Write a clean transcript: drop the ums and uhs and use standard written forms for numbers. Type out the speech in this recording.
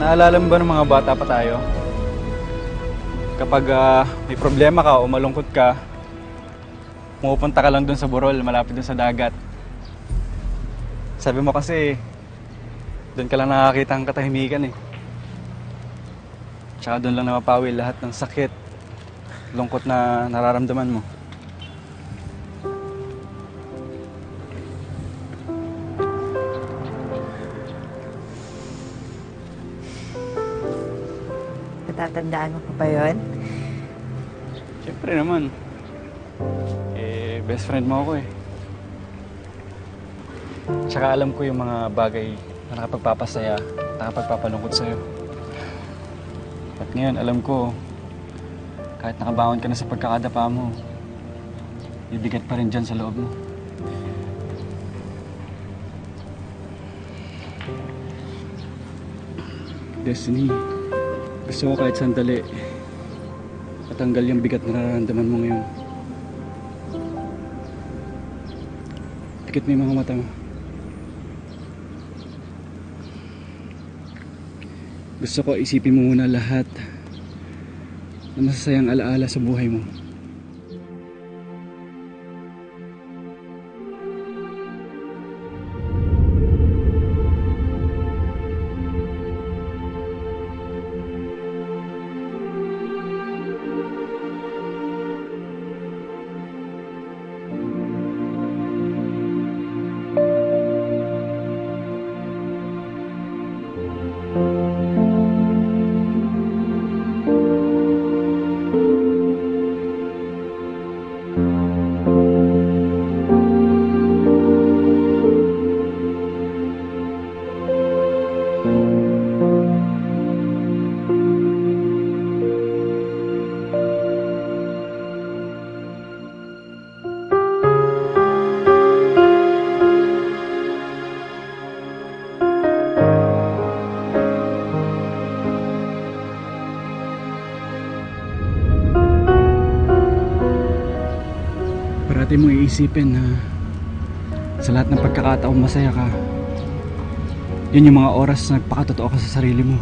Naalala mo ba ng mga bata pa tayo? Kapag may problema ka o malungkot ka, pumupunta ka lang dun sa burol, malapit dun sa dagat. Sabi mo kasi, dun ka lang nakakita ng katahimikan eh. Tsaka dun lang napapawi lahat ng sakit, lungkot na nararamdaman mo. Natatandaan mo pa ba yun? Siyempre naman. Best friend mo ako eh. Tsaka alam ko yung mga bagay na nakapagpapasaya, nakapagpapalungkot sa'yo. At ngayon, alam ko, kahit nakabangon ka na sa pagkakadapa mo, bibigat pa rin dyan sa loob mo. Destiny, gusto ko kahit sandali matanggal yung bigat na nararamdaman mo ngayon. Pikit mo yung mga mata mo. Gusto ko isipin mo muna lahat na masasayang alaala sa buhay mo. Parati mo iisipin na sa lahat ng pagkakataong masaya ka, yun yung mga oras na nagpakatotoo ka sa sarili mo.